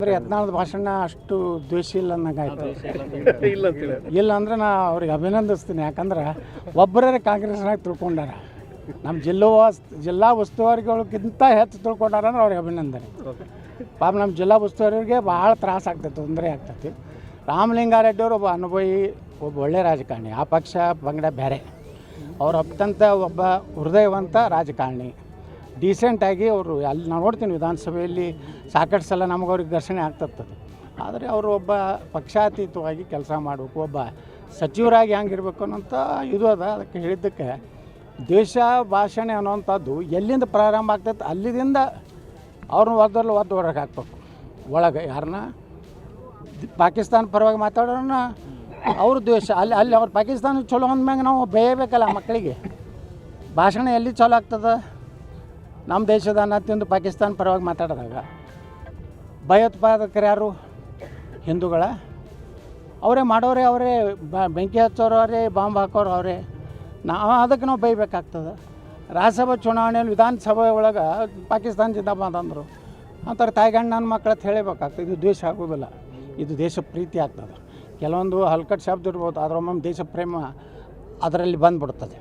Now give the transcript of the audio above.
ಅಂದರೆ ಯತ್ನಾಳದ ಭಾಷಣ ಅಷ್ಟು ದ್ವೇಷ ಇಲ್ಲ ಅನ್ನಂಗಾಯ್ತು. ಇಲ್ಲ ಅಂದರೆ ನಾ ಅವ್ರಿಗೆ ಅಭಿನಂದಿಸ್ತೀನಿ. ಯಾಕಂದ್ರೆ ಒಬ್ಬರೇ ಕಾಂಗ್ರೆಸ್ನಾಗ ತಿಳ್ಕೊಂಡಾರ. ನಮ್ಮ ಜಿಲ್ಲಾ ಉಸ್ತುವಾರಿಗಳಿಗಿಂತ ಹೆಚ್ಚು ತಿಳ್ಕೊಂಡಾರ ಅಂದ್ರೆ ಅವ್ರಿಗೆ ಅಭಿನಂದನೆ. ಪಾಪ ನಮ್ಮ ಜಿಲ್ಲಾ ಉಸ್ತುವಾರಿಗೆ ಭಾಳ ತ್ರಾಸ ಆಗ್ತೈತೆ, ತೊಂದರೆ ಆಗ್ತೈತಿ. ರಾಮಲಿಂಗಾರೆಡ್ಡಿ ಅವರು ಒಬ್ಬ ಅನುಭವಿ, ಒಬ್ಬ ಒಳ್ಳೆಯ ರಾಜಕಾರಣಿ. ಆ ಪಕ್ಷ ಪಂಗಡ ಬೇರೆ, ಅವ್ರು ಅತ್ಯಂತ ಒಬ್ಬ ಹೃದಯವಂತ ರಾಜಕಾರಣಿ. ಡೀಸೆಂಟಾಗಿ ಅವರು ಅಲ್ಲಿ ನಾವು ನೋಡ್ತೀನಿ ವಿಧಾನಸಭೆಯಲ್ಲಿ ಸಾಕಷ್ಟು ಸಲ ನಮಗವ್ರಿಗೆ ಘರ್ಷಣೆ ಆಗ್ತದೆ. ಆದರೆ ಅವರು ಒಬ್ಬ ಪಕ್ಷಾತೀತವಾಗಿ ಕೆಲಸ ಮಾಡಬೇಕು, ಒಬ್ಬ ಸಚಿವರಾಗಿ ಹೆಂಗಿರ್ಬೇಕು ಅನ್ನೋಂಥ ಇದು ಅದ. ಅದಕ್ಕೆ ಹೇಳಿದ್ದಕ್ಕೆ ದೇಶ ಭಾಷಣೆ ಅನ್ನೋವಂಥದ್ದು ಎಲ್ಲಿಂದ ಪ್ರಾರಂಭ ಆಗ್ತೈತೆ ಅಲ್ಲಿಂದ ಅವ್ರನ್ನ ಒದ್ದು ಹೊರಗೆ ಹಾಕ್ಬೇಕು. ಒಳಗೆ ಯಾರನ್ನ ಪಾಕಿಸ್ತಾನ ಪರವಾಗಿ ಮಾತಾಡೋಣ ಅವ್ರ ದ್ವೇಷ ಅಲ್ಲಿ ಅವ್ರು ಪಾಕಿಸ್ತಾನ ಚಲೋ ಅಂದ್ಮ್ಯಾಗ ನಾವು ಬೇಯಬೇಕಲ್ಲ ಮಕ್ಕಳಿಗೆ. ಭಾಷಣ ಎಲ್ಲಿ ಚಲೋ ಆಗ್ತದೆ? ನಮ್ಮ ದೇಶದ ಅನ್ನ ತಿಂದು ಪಾಕಿಸ್ತಾನ ಪರವಾಗಿ ಮಾತಾಡಿದಾಗ ಭಯೋತ್ಪಾದಕರು ಯಾರು? ಹಿಂದೂಗಳ ಅವರೇ ಮಾಡೋರೆ, ಅವರೇ ಬೆಂಕಿ ಹಚ್ಚೋರು ಅವರೇ, ಬಾಂಬ್ ಹಾಕೋರು ಅವರೇ. ಅದಕ್ಕೆ ನಾವು ಬೈಬೇಕಾಗ್ತದೆ. ರಾಜ್ಯಸಭಾ ಚುನಾವಣೆಯಲ್ಲಿ ವಿಧಾನಸಭೆ ಒಳಗೆ ಪಾಕಿಸ್ತಾನ ಜಿಂದಾಬಾದ್ ಅಂದರು ಅಂತಾರೆ. ತಾಯಿಗಂಡು ನನ್ನ ಮಕ್ಕಳು ಅಂತ ಹೇಳಬೇಕಾಗ್ತದೆ. ಇದು ದ್ವೇಷ ಆಗೋದಿಲ್ಲ, ಇದು ದೇಶ ಪ್ರೀತಿ ಆಗ್ತದೆ. ಕೆಲವೊಂದು ಹಲ್ಕಟ್ಟು ಶಬ್ದ ಇರ್ಬೋದು, ಅದರೊಮ್ಮೆ ದೇಶ ಪ್ರೇಮ ಅದರಲ್ಲಿ ಬಂದುಬಿಡ್ತದೆ.